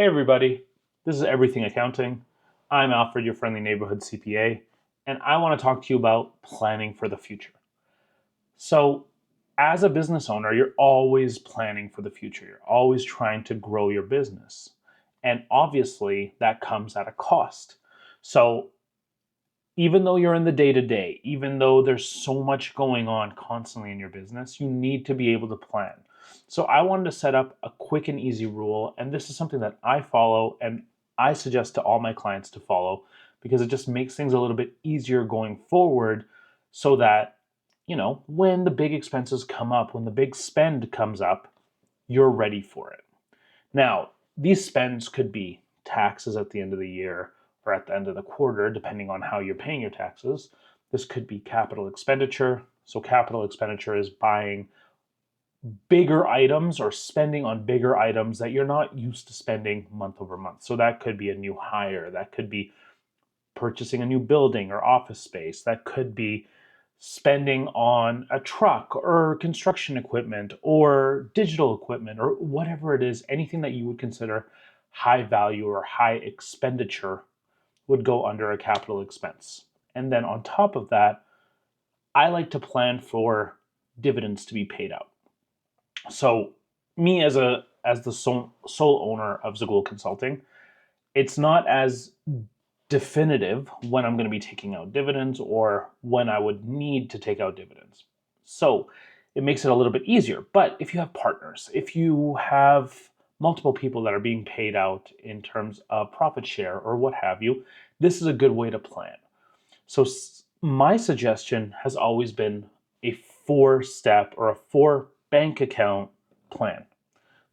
Hey everybody, this is Everything Accounting. I'm Alfred, your friendly neighborhood CPA, and I want to talk to you about planning for the future. So, as a business owner, you're always planning for the future. You're always trying to grow your business. And obviously, that comes at a cost. So, even though you're in the day to day, even though there's so much going on constantly in your business, you need to be able to plan. So I wanted to set up a quick and easy rule, and this is something that I follow and I suggest to all my clients to follow because it just makes things a little bit easier going forward so that, when the big expenses come up, when the big spend comes up, you're ready for it. Now, these spends could be taxes at the end of the year or at the end of the quarter, depending on how you're paying your taxes. This could be capital expenditure. So, capital expenditure is buying bigger items or spending on bigger items that you're not used to spending month over month. So, that could be a new hire, that could be purchasing a new building or office space, that could be spending on a truck or construction equipment or digital equipment or whatever it is, anything that you would consider high value or high expenditure would go under a capital expense. And then on top of that, I like to plan for dividends to be paid out. So me as the sole owner of Zagul Consulting, it's not as definitive when I'm going to be taking out dividends or when I would need to take out dividends. So it makes it a little bit easier. But if you have partners, if you have multiple people that are being paid out in terms of profit share or what have you, this is a good way to plan. So my suggestion has always been a 4-step or a 4-bank account plan.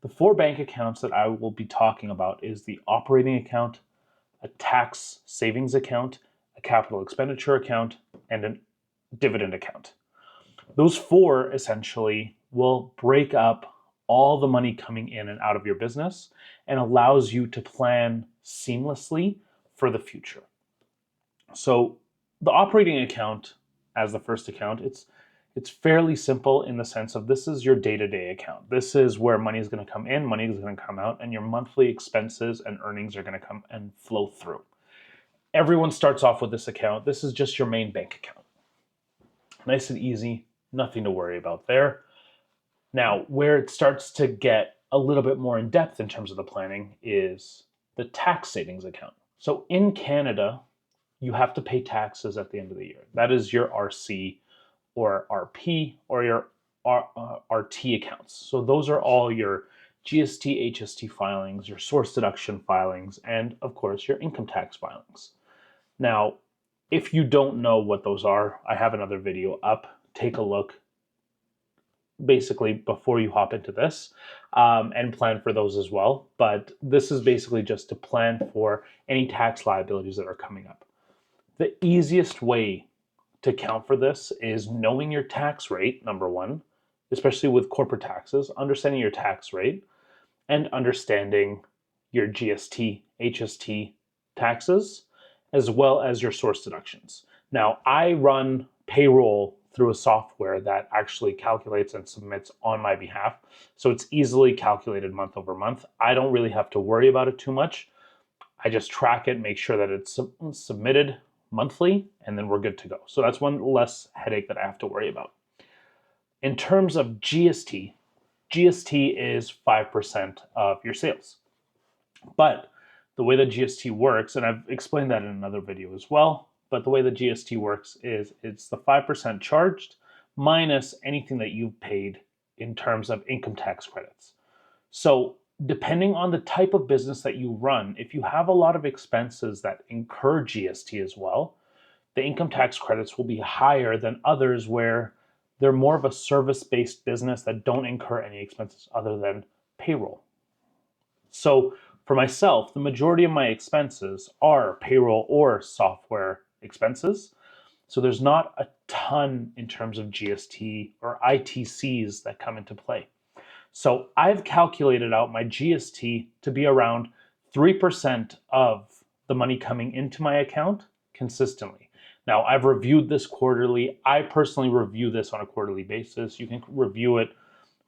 The 4 bank accounts that I will be talking about is the operating account, a tax savings account, a capital expenditure account, and a dividend account. Those 4 essentially will break up all the money coming in and out of your business and allows you to plan seamlessly for the future. So the operating account as the first account, it's fairly simple in the sense of this is your day-to-day account. This is where money is going to come in, money is going to come out, and your monthly expenses and earnings are going to come and flow through. Everyone starts off with this account. This is just your main bank account. Nice and easy, nothing to worry about there. Now, where it starts to get a little bit more in depth in terms of the planning is the tax savings account. So in Canada, you have to pay taxes at the end of the year. That is your RC or RP or your RT accounts. So those are all your GST, HST filings, your source deduction filings, and of course your income tax filings. Now, if you don't know what those are, I have another video up. Take a look basically before you hop into this and plan for those as well. But this is basically just to plan for any tax liabilities that are coming up. The easiest way to account for this is knowing your tax rate, number one, especially with corporate taxes, understanding your tax rate and understanding your GST, HST taxes, as well as your source deductions. Now, I run payroll through a software that actually calculates and submits on my behalf. So it's easily calculated month over month. I don't really have to worry about it too much. I just track it, make sure that it's submitted monthly, and then we're good to go. So that's one less headache that I have to worry about. In terms of GST, GST is 5% of your sales. But the way that GST works, and I've explained that in another video as well, but the way that GST works is it's the 5% charged minus anything that you've paid in terms of income tax credits. So depending on the type of business that you run, if you have a lot of expenses that incur GST as well, the income tax credits will be higher than others where they're more of a service-based business that don't incur any expenses other than payroll. So for myself, the majority of my expenses are payroll or software expenses. So there's not a ton in terms of GST or ITCs that come into play. So I've calculated out my GST to be around 3% of the money coming into my account consistently. Now, I've reviewed this quarterly. I personally review this on a quarterly basis. You can review it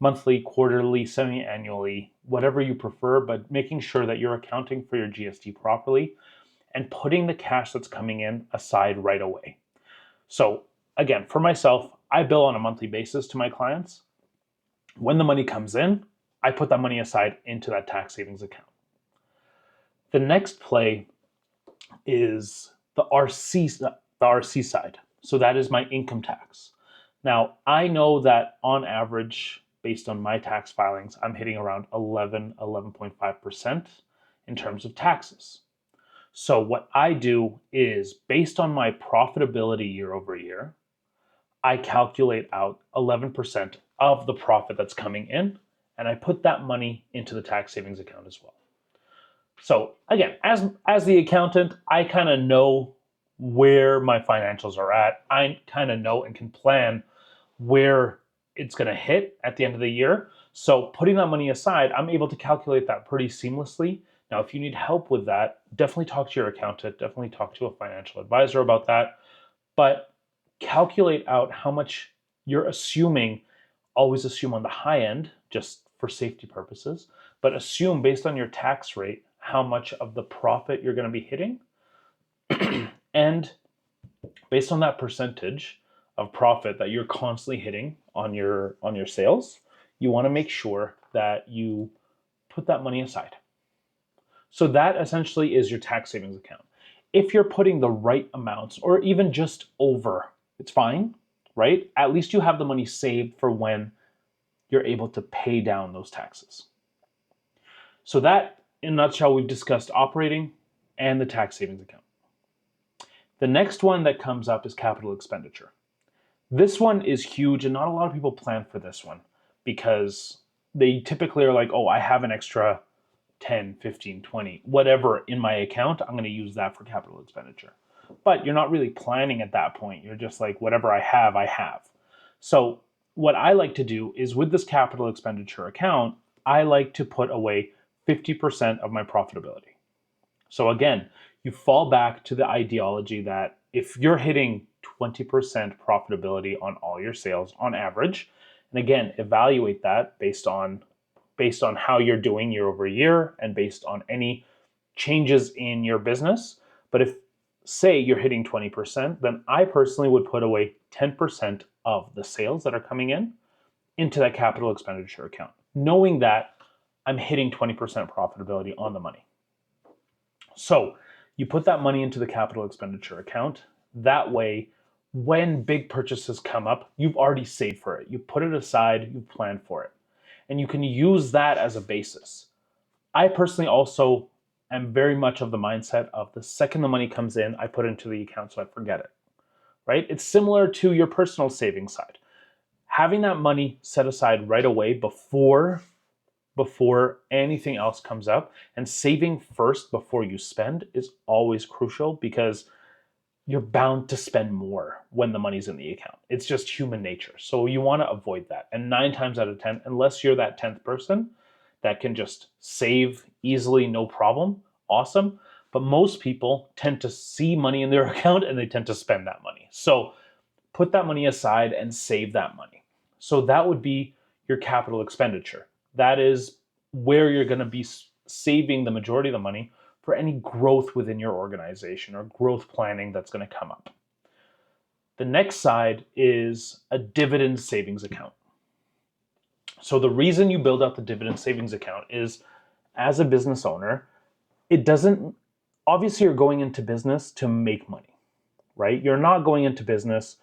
monthly, quarterly, semi-annually, whatever you prefer, but making sure that you're accounting for your GST properly and putting the cash that's coming in aside right away. So again, for myself, I bill on a monthly basis to my clients. When the money comes in, I put that money aside into that tax savings account. The next play is the RC side. So that is my income tax. Now, I know that on average, based on my tax filings, I'm hitting around 11.5% in terms of taxes. So what I do is, based on my profitability year over year, I calculate out 11% of the profit that's coming in, and I put that money into the tax savings account as well. So again, as the accountant, I kind of know where my financials are at. I kind of know and can plan where it's going to hit at the end of the year. So putting that money aside, I'm able to calculate that pretty seamlessly. Now, if you need help with that, definitely talk to your accountant, definitely talk to a financial advisor about that. But calculate out how much you're assuming. Always assume on the high end, just for safety purposes, but assume based on your tax rate how much of the profit you're going to be hitting. And based on that percentage of profit that you're constantly hitting on your sales, you want to make sure that you put that money aside. So that essentially is your tax savings account. If you're putting the right amounts or even just over, it's fine, right? At least you have the money saved for when you're able to pay down those taxes. So that, in a nutshell, we've discussed operating and the tax savings account. The next one that comes up is capital expenditure. This one is huge, and not a lot of people plan for this one because they typically are like, oh, I have an extra 10, 15, 20, whatever in my account, I'm going to use that for capital expenditure. But you're not really planning at that point. You're just like, whatever I have, I have. So what I like to do is, with this capital expenditure account, I like to put away 50% of my profitability. So again, you fall back to the ideology that if you're hitting 20% profitability on all your sales on average, and again, evaluate that based on how you're doing year over year and based on any changes in your business. But if, say, you're hitting 20%, then I personally would put away 10% of the sales that are coming in into that capital expenditure account, knowing that I'm hitting 20% profitability on the money. So you put that money into the capital expenditure account. That way, when big purchases come up, you've already saved for it. You put it aside, you plan for it. And you can use that as a basis. I personally also am very much of the mindset of, the second the money comes in, I put it into the account so I forget it, right? It's similar to your personal savings side. Having that money set aside right away before anything else comes up, and saving first before you spend, is always crucial, because you're bound to spend more when the money's in the account. It's just human nature. So you want to avoid that. And 9 times out of 10, unless you're that 10th person that can just save easily, no problem, awesome. But most people tend to see money in their account and they tend to spend that money. So put that money aside and save that money. So that would be your capital expenditure. That is where you're going to be saving the majority of the money for any growth within your organization or growth planning that's going to come up. The next side is a dividend savings account. So the reason you build out the dividend savings account is, as a business owner, obviously you're going into business to make money, right? You're not going into business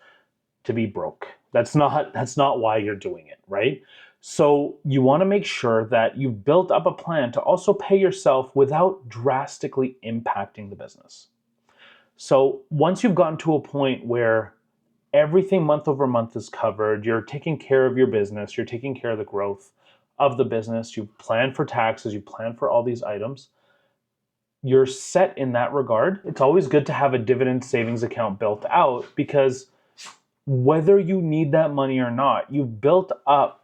to be broke. That's not why you're doing it, right? So you want to make sure that you've built up a plan to also pay yourself without drastically impacting the business. So once you've gotten to a point where everything month over month is covered, you're taking care of your business, you're taking care of the growth of the business, you've planned for taxes, you plan for all these items, you're set in that regard. It's always good to have a dividend savings account built out, because whether you need that money or not, you've built up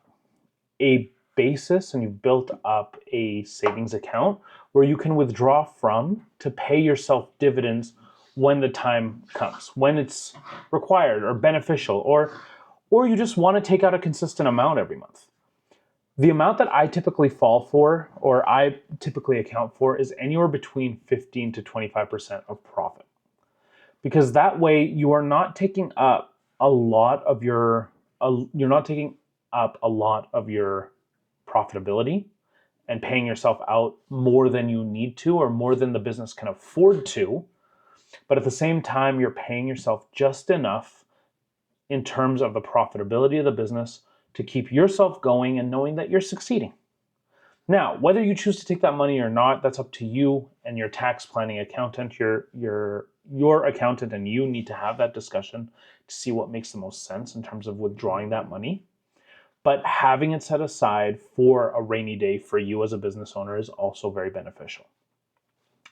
a basis and you've built up a savings account where you can withdraw from to pay yourself dividends when the time comes, when it's required or beneficial, or you just want to take out a consistent amount every month. The amount that I typically fall for, or I typically account for, is anywhere between 15 to 25% of profit. Because that way you are not taking up a lot of your, you're not taking up a lot of your profitability and paying yourself out more than you need to or more than the business can afford to. But at the same time, you're paying yourself just enough in terms of the profitability of the business to keep yourself going and knowing that you're succeeding. Now, whether you choose to take that money or not, that's up to you and your tax planning accountant. Your accountant and you need to have that discussion to see what makes the most sense in terms of withdrawing that money. But having it set aside for a rainy day for you as a business owner is also very beneficial.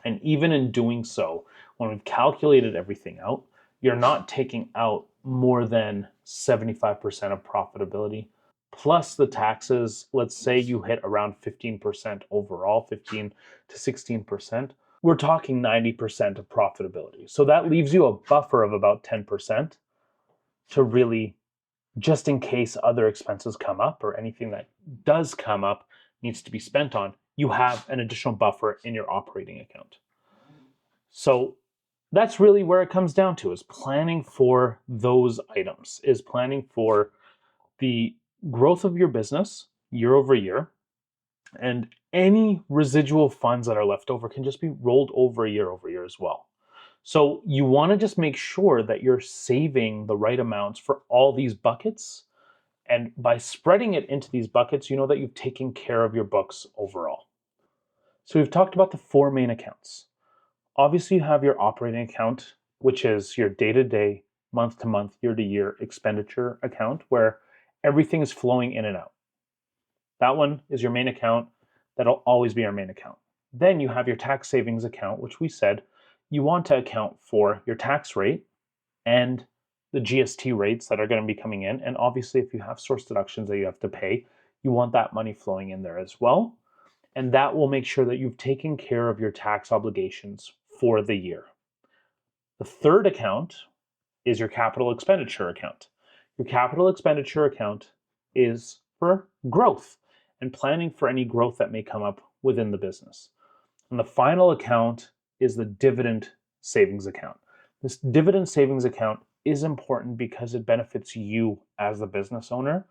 And even in doing so, when we've calculated everything out, you're not taking out more than 75% of profitability plus the taxes. Let's say you hit around 15% overall, 15 to 16%. We're talking 90% of profitability. So that leaves you a buffer of about 10% to really, just in case other expenses come up or anything that does come up needs to be spent on, you have an additional buffer in your operating account. So that's really where it comes down to, is planning for those items, is planning for the growth of your business year over year, and any residual funds that are left over can just be rolled over year as well. So you want to just make sure that you're saving the right amounts for all these buckets. And by spreading it into these buckets, you know that you've taken care of your books overall. So we've talked about the four main accounts. Obviously, you have your operating account, which is your day-to-day, month-to-month, year-to-year expenditure account, where everything is flowing in and out. That one is your main account. That'll always be your main account. Then you have your tax savings account, which we said you want to account for your tax rate and the GST rates that are going to be coming in. And obviously, if you have source deductions that you have to pay, you want that money flowing in there as well. And that will make sure that you've taken care of your tax obligations for the year. The third account is your capital expenditure account. Your capital expenditure account is for growth and planning for any growth that may come up within the business. And the final account is the dividend savings account. This dividend savings account is important because it benefits you as the business owner,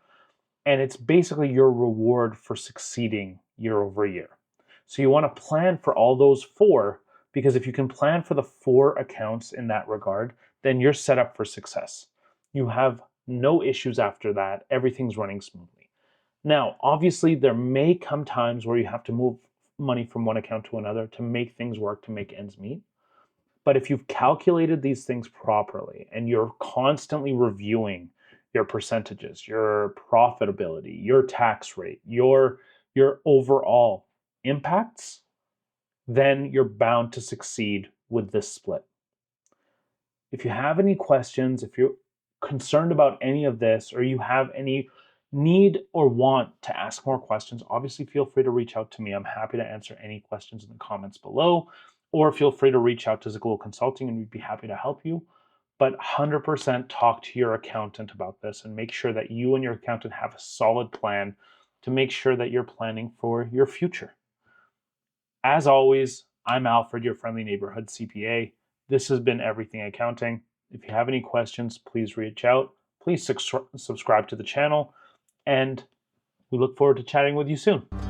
and it's basically your reward for succeeding year over year. So you want to plan for all those four, because if you can plan for the four accounts in that regard, then you're set up for success. You have no issues after that. Everything's running smoothly. Now, obviously, there may come times where you have to move money from one account to another to make things work, to make ends meet. But if you've calculated these things properly and you're constantly reviewing your percentages, your profitability, your tax rate, your overall impacts, then you're bound to succeed with this split. If you have any questions, if you're concerned about any of this, or you have any need or want to ask more questions, obviously feel free to reach out to me. I'm happy to answer any questions in the comments below, or feel free to reach out to Zigolo Consulting and we'd be happy to help you. But 100% talk to your accountant about this and make sure that you and your accountant have a solid plan to make sure that you're planning for your future. As always, I'm Alfred, your friendly neighborhood CPA. This has been Everything Accounting. If you have any questions, please reach out. Please subscribe to the channel, and we look forward to chatting with you soon.